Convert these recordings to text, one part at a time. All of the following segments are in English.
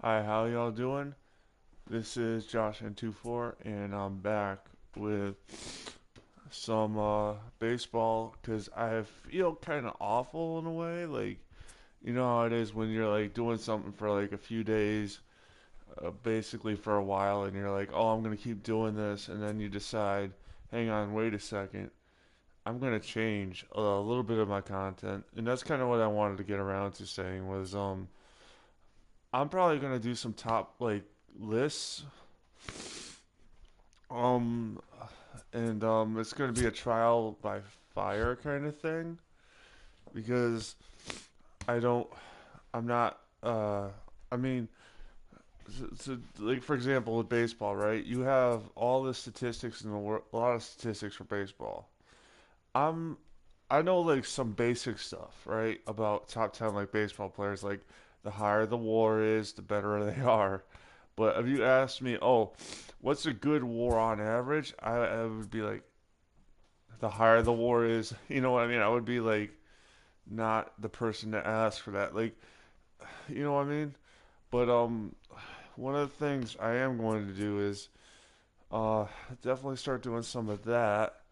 Hi, how y'all doing? This is joshin24, and I'm back with some baseball because I feel kind of awful in a way. Like, you know how it is when you're like doing something for like a few days, basically for a while, and you're like, oh, I'm gonna keep doing this, and then you decide, hang on, wait a second, I'm gonna change a little bit of my content, and that's kind of what I wanted to get around to saying was, I'm probably gonna do some top like lists. Um, and it's gonna be a trial by fire kind of thing because I don't, I'm not, I mean, like for example with baseball, right? You have all the statistics in the world, a lot of statistics for baseball. I'm, I know like some basic stuff, right, about top 10 like baseball players, like the higher the WAR is, the better they are. But if you asked me, oh, what's a good WAR on average? I would be like, the higher the WAR is, you know what I mean? I would be like, not the person to ask for that. Like, you know what I mean? But one of the things I am going to do is uh, definitely start doing some of that,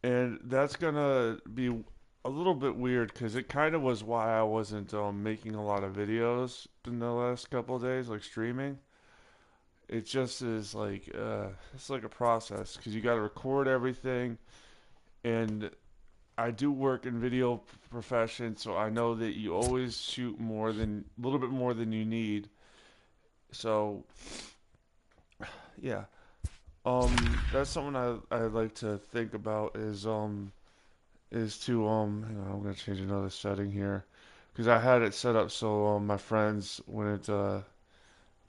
and that's gonna be a little bit weird because it kind of was why I wasn't making a lot of videos in the last couple of days, like streaming. It just is like it's like a process because you got to record everything, and I do work in video profession, so I know that you always shoot more than a little bit more than you need. So yeah, that's something I like to think about is to hang on, I'm gonna change another setting here because I had it set up so my friends wouldn't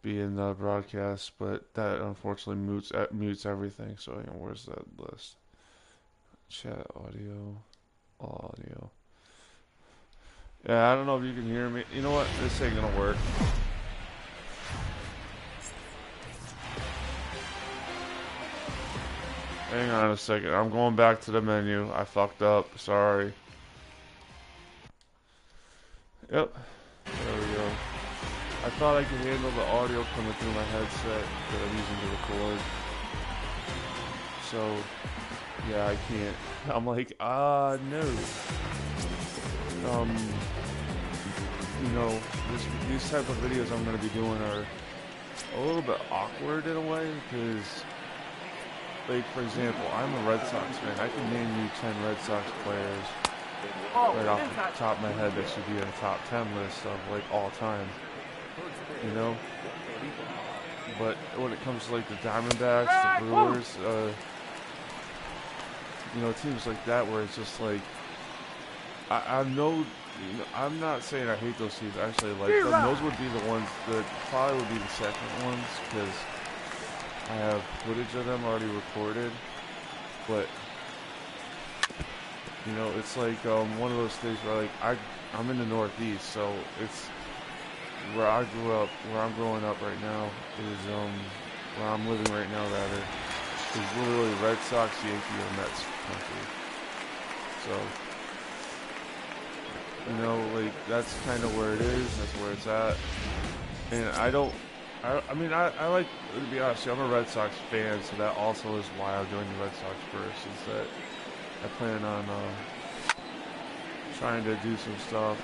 be in the broadcast, but that unfortunately mutes everything. So hang on, where's that list? Chat audio, audio. Yeah, I don't know if you can hear me. You know what? This ain't gonna work. Hang on a second. I'm going back to the menu. I fucked up. Sorry. Yep. There we go. I thought I could handle the audio coming through my headset that I'm using to record. So, yeah, I can't. I'm like, no. Um, these type of videos I'm gonna be doing are a little bit awkward in a way because, like, for example, I'm a Red Sox fan. I can name you 10 Red Sox players right off the top of my head that should be in a top 10 list of like all time, you know. But when it comes to like the Diamondbacks, the Brewers, teams like that where it's just like I know, I'm not saying I hate those teams. I actually like them. Those would be the ones that probably would be the second ones because I have footage of them already recorded. But it's like one of those things where like I'm in the Northeast, so it's where I grew up, where I'm growing up right now is where I'm living right now rather is literally Red Sox, Yankee, or Mets country. So like that's kind of where it is. That's where it's at. And I don't. I mean, I like to be honest. I'm a Red Sox fan, so that also is why I joined the Red Sox first. Is that I plan on trying to do some stuff.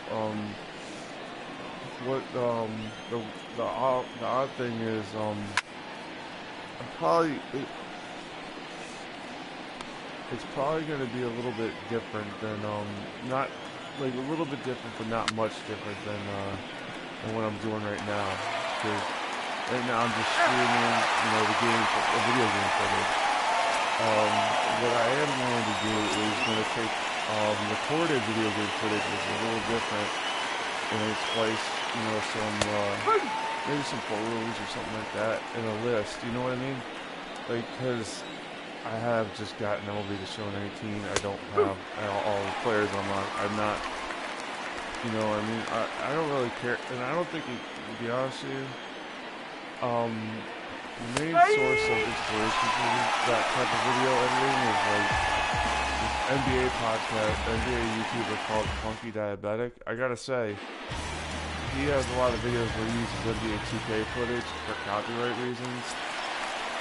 What the odd thing is I'm probably it's probably going to be a little bit different than not like a little bit different, but not much different than what I'm doing right now. Because right now I'm just streaming, the video game footage. What I am going to do is going to take recorded video game footage, which is a little different, and splice, some maybe some photos or something like that in a list. You know what I mean? Like, because I have just gotten MLB to show 19. I don't have all the players I'm not, I mean, I don't really care, and I don't think, to be honest with you, the main source of inspiration for that type of video editing is like this NBA podcast, NBA YouTuber called Funky Diabetic. I gotta say, he has a lot of videos where he uses NBA 2K footage for copyright reasons.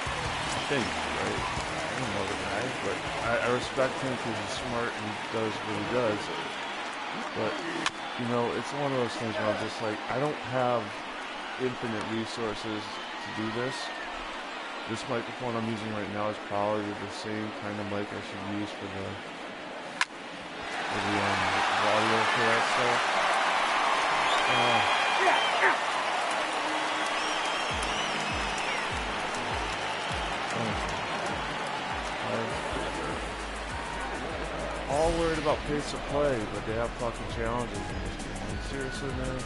I think, right? I don't know the guy, but I respect him because he's smart and does what he does. But, you know, it's one of those things where I'm just like, I don't have infinite resources to do this. This microphone I'm using right now is probably the same kind of mic I should use for the audio for that stuff. All worried about pace of play, but they have fucking challenges in this game. Like, seriously, man?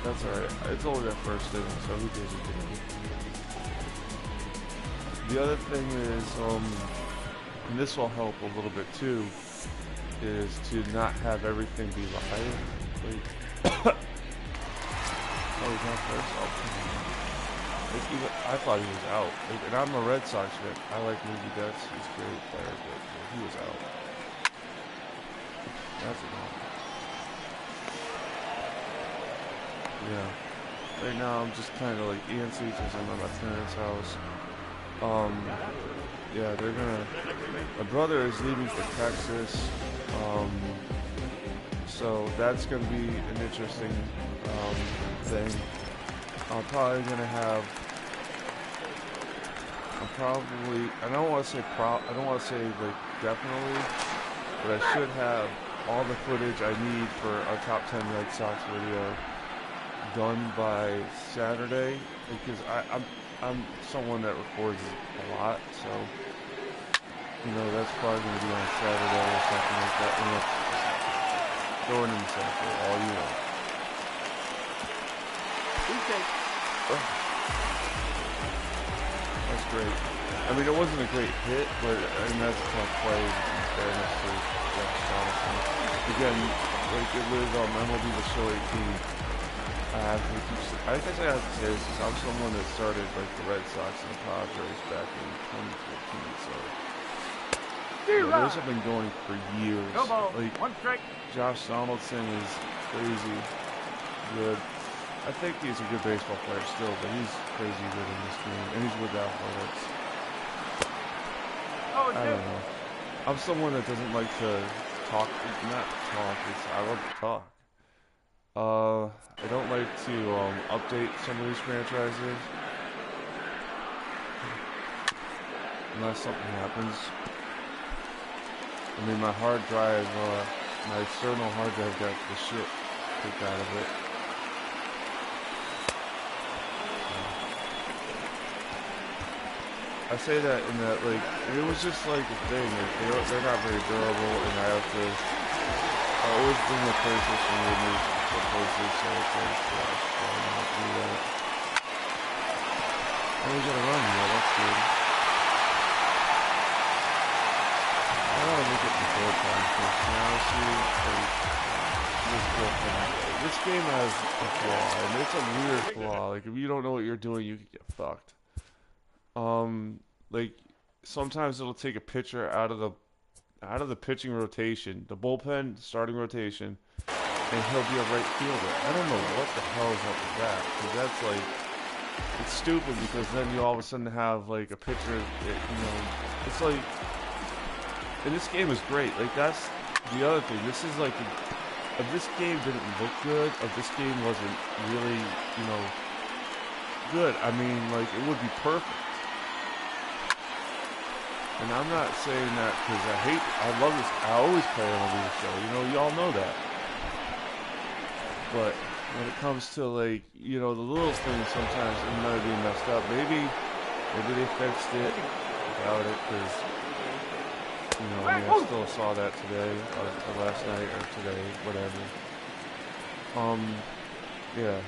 That's alright. It's only that first inning, so who gives a damn? The other thing is, and this will help a little bit too, is to not have everything be live. Like, oh, he's not first. I thought he was out. Like, and I'm a Red Sox fan. I like Mookie Betts. He's a great player, but he was out. That's annoying. Yeah. Right now I'm just kind of like antsy because I'm at my parents' house. Yeah, they're gonna. My brother is leaving for Texas. So that's gonna be an interesting thing. I'm probably gonna have. I don't want to say like definitely, but I should have all the footage I need for our top 10 Red Sox video done by Saturday, because I'm someone that records a lot, so you know that's probably going to be on Saturday or something like that. And throw it in the Saturday, all you know. That's great. I mean, it wasn't a great hit, but I mean, that's a tough play in fairness to Josh Donaldson. Again, like it was MLB the Show 18. I guess I have to say this because I'm someone that started like the Red Sox and the Padres back in 2014, so you know, those have been going for years. Like Josh Donaldson is crazy good. I think he's a good baseball player still, but he's crazy good in this game, and he's with the Athletics. I don't know. I'm someone that doesn't like to talk, I love to talk. I don't like to update some of these franchises unless something happens. I mean, my hard drive, my external hard drive got the shit kicked out of it. I say that in that, like, it was just like a thing. Like, they're not very durable, and I have to. I always bring the PlayStation with me. The PlayStation, so it's like, gosh, why not do that? Oh, we got a run here. That's good. I want to look at the bullpen because now see, like, this bullpen. This game has a flaw, and it's a weird flaw. Like, if you don't know what you're doing, you can get fucked. Like sometimes it'll take a pitcher out of the pitching rotation, the bullpen starting rotation, and he'll be a right fielder. I don't know what the hell is up with that, because that's like, it's stupid, because then you all of a sudden have like a pitcher that, you know, it's like, and this game is great. Like that's the other thing. This is like, if this game didn't look good, if this game wasn't really, you know, good, I mean, like it would be perfect. And I'm not saying that because I love this. I always play MLB the Show. You know, y'all know that. But when it comes to like, you know, the little things sometimes it might be messed up. Maybe they fixed it. I doubt it because, you know, I mean, I still saw that today or last night or today, whatever. Yeah.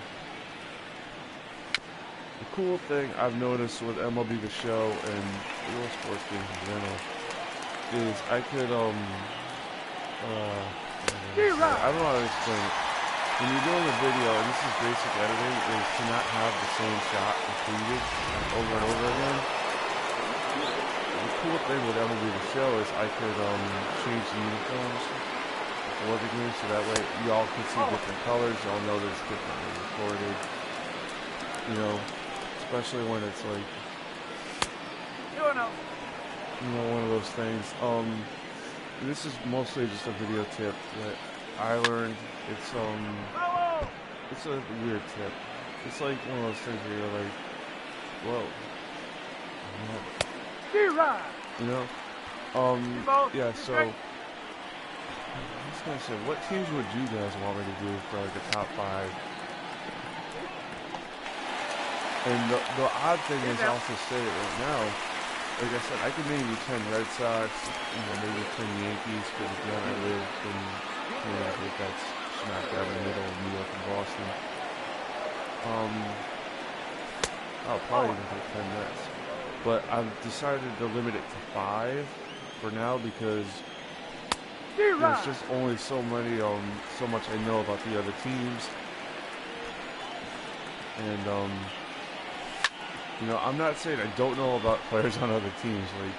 The cool thing I've noticed with MLB The Show and real sports games in general is I could, I don't know how to explain it. When you're doing a video, and this is basic editing, is to not have the same shot repeated over and over again. The cool thing with MLB The Show is I could change the uniforms before the game, so that way y'all can see different colors. Y'all know there's differently recorded. You know, especially when it's like, you know, one of those things. This is mostly just a video tip that I learned. It's a weird tip. It's like one of those things where you're like, whoa. You know? Yeah, so I was gonna say, what teams would you guys want me to do for like a top 5? And the odd thing is, I'll just say it right now, like I said, I could name you 10 Red Sox, you know, maybe 10 Yankees, because again, I live in Connecticut, that's smack dab in the middle of New York and Boston. I'll probably even take 10 Reds. But I've decided to limit it to 5 for now because there's just only so much I know about the other teams. And, you know, I'm not saying I don't know about players on other teams. Like,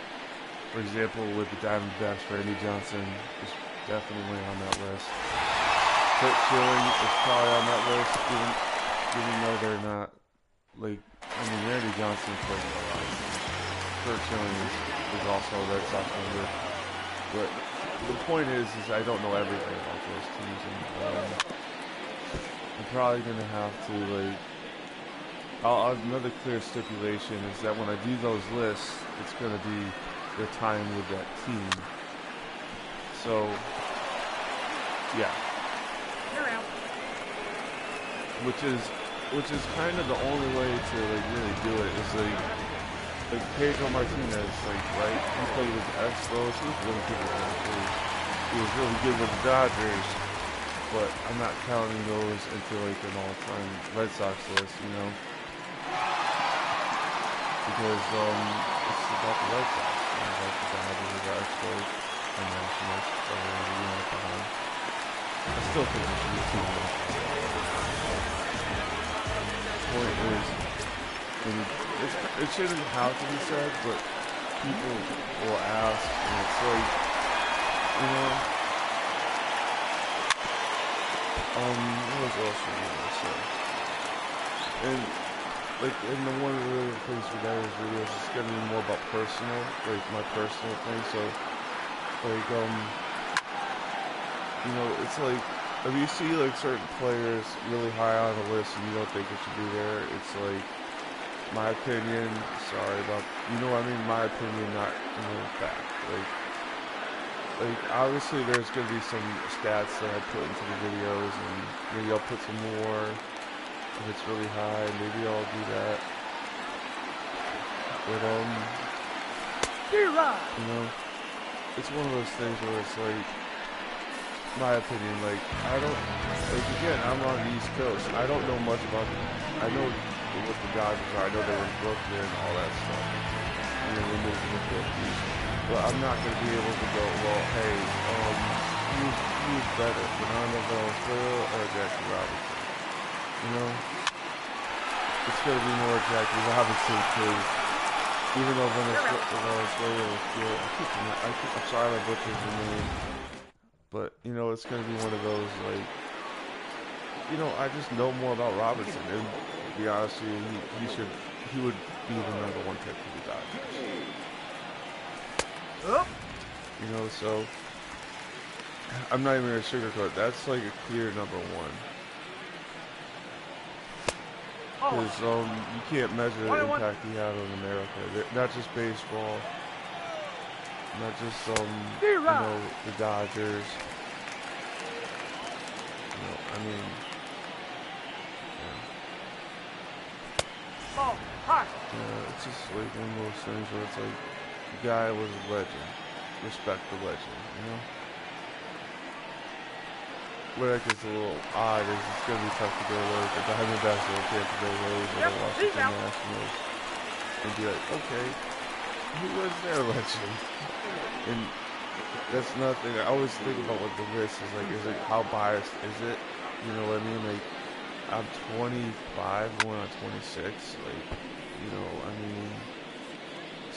for example, with the Diamondbacks, Randy Johnson is definitely on that list. Kurt Schilling is probably on that list, even though they're not, like, I mean, Randy Johnson plays a lot. Kurt Schilling is also a Red Sox member. But the point is I don't know everything about those teams, and I'm probably going to have to, like, another clear stipulation is that when I do those lists, it's going to be the time with that team. So, yeah. Which is kind of the only way to like really do it is like Pedro Martinez, like, right? He played with the Expos. He was really good with the Expos. He was really good with the Dodgers. But I'm not counting those into like an all-time Red Sox list, you know? Because it's about the Red Sox, about the Dodgers, the Expos, and Nationals, so you know behind. I still think it should be a team. The point is, and it shouldn't have to be said, but people will ask, and it's like, you know, what else are you gonna say? And like, and the one of the other things for guys' videos is gonna be more about personal, like my personal thing. So, like, you know, it's like if you see like certain players really high on the list and you don't think it should be there, it's like my opinion. Sorry about, you know what I mean? My opinion, not, you know, fact. Like obviously there's gonna be some stats that I put into the videos, and maybe I'll put some more. If it's really high, maybe I'll do that. But you know, it's one of those things where it's like, my opinion, like, I don't, like, again, I'm on the East Coast. I don't know much about I know what the Dodgers are. I know they were in Brooklyn and all that stuff. And then they moved to the Philippines. But I'm not going to be able to go, well, hey, who's better, Fernando Valenzuela or Jackie Robinson? You know? It's going to be more Jackie Robinson, because even though Valenzuela was good, I'm sorry I butchered his name, but, you know, it's going to be one of those, like, you know, I just know more about Robinson, and to be honest with you, he would be the #1 pick for the Dodgers. You know, so I'm not even gonna sugarcoat. That's like a clear #1. Because you can't measure the impact he had on America. Not just baseball, not just you know, the Dodgers. You know, I mean, yeah, it's just like one of those things where it's like, the guy was a legend. Respect the legend, you know? What I think is a little odd is it's going to be tough to go like the Diamondbacks or the Tampa Bay Rays or the Washington Nationals and be like, okay, who was their legend? And that's nothing. I always think about what the list is like. Is it, how biased is it? You know what I mean? Like, I'm 25, going on 26. Like, you know, I mean,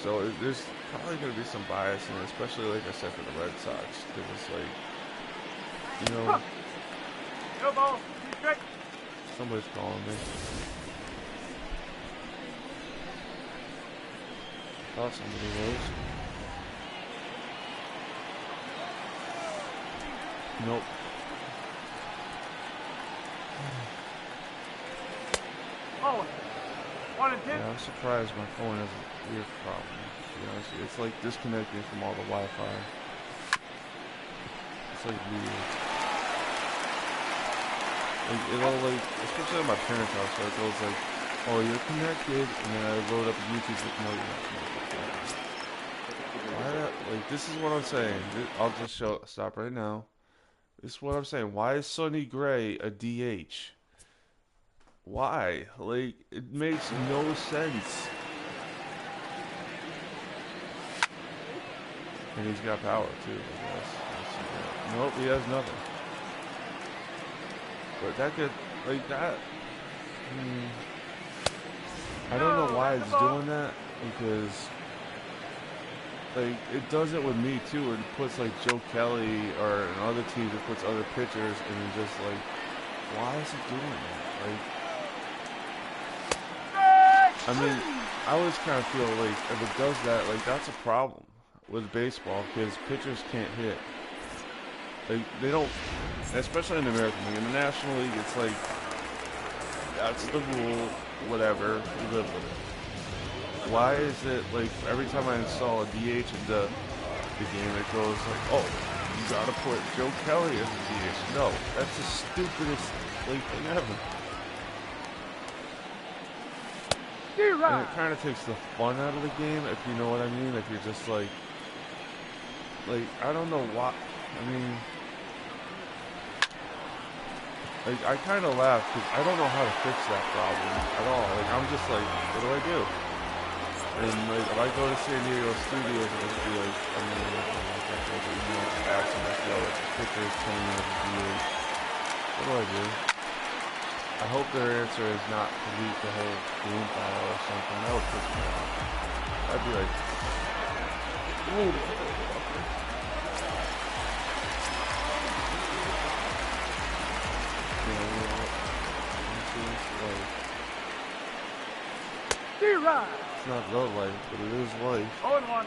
so there's probably going to be some bias in it, especially, like I said, for the Red Sox, because it's like, you know, somebody's calling me. Thought somebody was. Nope. Oh, 1 and 2. Yeah, I'm surprised my phone has a weird problem. You know, it's like disconnecting from all the Wi-Fi. It's like weird. Like it'll like, especially at my parents' house, right? It goes like, oh, you're connected, and then I load up YouTube. Like, no, you're not connected. Why that? Like, this is what I'm saying. I'll just stop right now. This is what I'm saying. Why is Sonny Gray a DH? Why? Like, it makes no sense. And he's got power too, I guess. Nope, he has nothing. But that could, like that. I don't know why it's doing that, because like it does it with me too. It puts like Joe Kelly or another team that puts other pitchers, and it's just like, why is it doing that? Like, I mean, I always kind of feel like if it does that, like that's a problem with baseball, because pitchers can't hit. Like they don't, especially in the American League. In the National League, it's like that's the rule. Whatever, we live with it. Why is it like every time I install a DH into the game, it goes like, oh, you gotta put Joe Kelly as a DH? No, that's the stupidest thing ever. And it kind of takes the fun out of the game, if you know what I mean. If you're just like I don't know why. I mean, like I kind of laugh because I don't know how to fix that problem at all. Like I'm just like, what do I do? And like if I go to San Diego Studios, it'll be like, I mean, asking like, yo, pictures telling me what to do. What do I do? I hope their answer is not delete the whole game file or something. That would piss me off. I'd be like, ooh. It's not the life, but it is life. 0-1.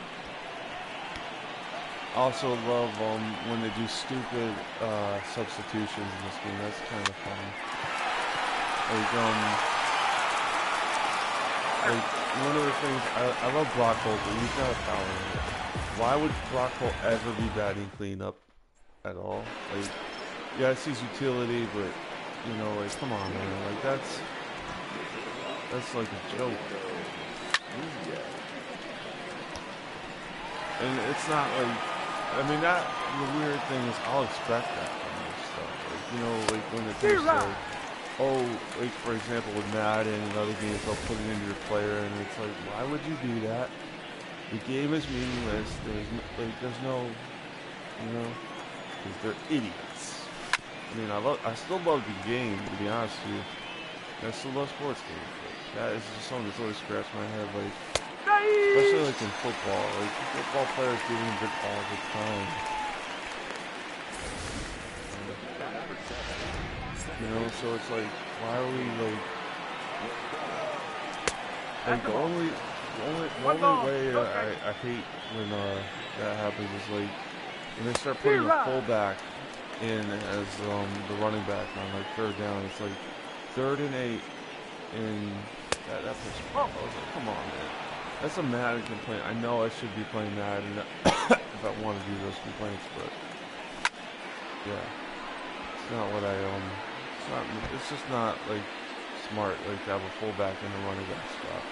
I also love when they do stupid substitutions in this game. That's kind of fun. Like one of the things I love Brock Holt, but he's not a power hitter. Why would Brock Holt ever be batting cleanup at all? Like, yes, he's utility, but you know, like, come on, man. Like that's like a joke. And it's not like, I mean, the weird thing is I'll expect that from this stuff. Like, you know, like when it comes to like, oh, like for example with Madden and other games, they'll put it into your player, and it's like, why would you do that? The game is meaningless. There's no, you know, because they're idiots. I mean, I still love the game, to be honest with you. I still love sports games. That is just something that's always scratched my head, like, especially like in football. Like, football players get injured all the time. You know, so it's like, why are we like the only way I hate when that happens is like when they start putting a fullback in as the running back on like third down. It's like 3rd and 8, and that puts me off. I was like, come on, man. That's a Madden complaint. I know I should be playing Madden if I want to do those complaints, but yeah, it's not what it's just not like smart, like to have a fullback in the running back spot.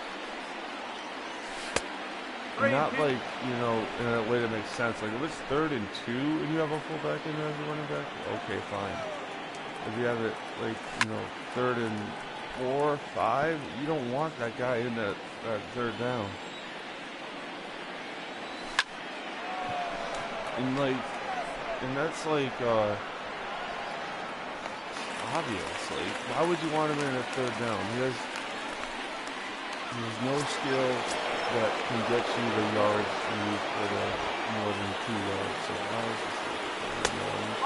And not like, you know, in a way that makes sense. Like if it's 3rd and 2 and you have a fullback in there as a running back, okay, fine. If you have it like, you know, 3rd and 4, 5, you don't want that guy in that 3rd down. And like, and that's like obvious. Like, why would you want him in a 3rd down? There's no skill that can get you the yards you need for the more than 2 yards. So why is this like 3rd yards?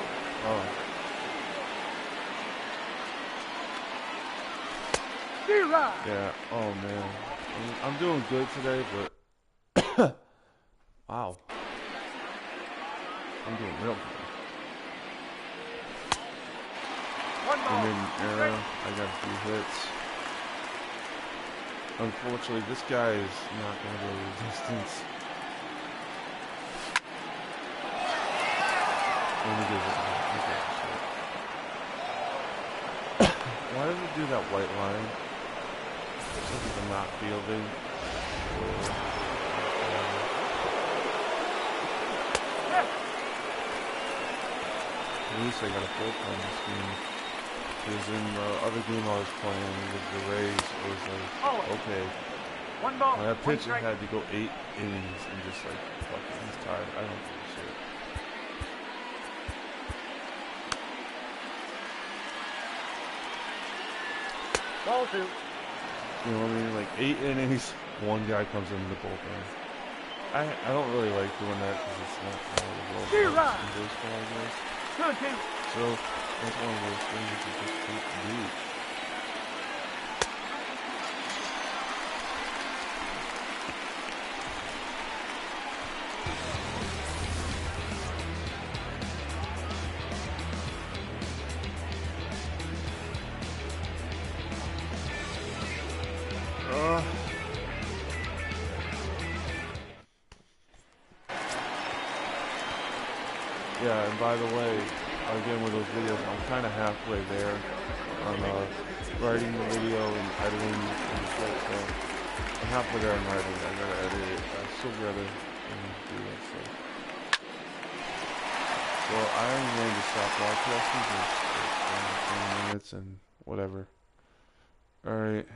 out. Oh. Zero. Yeah. Oh man. I'm doing good today, but wow. I'm doing real good. One I ball. made an error. I got a few hits. Unfortunately, this guy is not going to go the distance. Let me give it. Why does it do that white line? Because I'm not fielding. At least I got a full time this game. Because in the other game I was playing with the Rays, it was like, okay, One ball. that One pitcher strike. had to go 8 innings and just like, fuck it, he's tired. I don't give a shit. Ball two. You know what I mean? Like 8 innings, one guy comes in the bullpen. I don't really like doing that because it's not how the world works in baseball, I guess. 2-2. So that's one of those things that you just hate to do. Yeah, and by the way, again with those videos, I'm kind of halfway there on writing the video and editing and shit, so I'm halfway there on writing. I gotta edit it. I still gotta do that stuff. So I'm going to stop broadcasting for 20 minutes and whatever. Alright.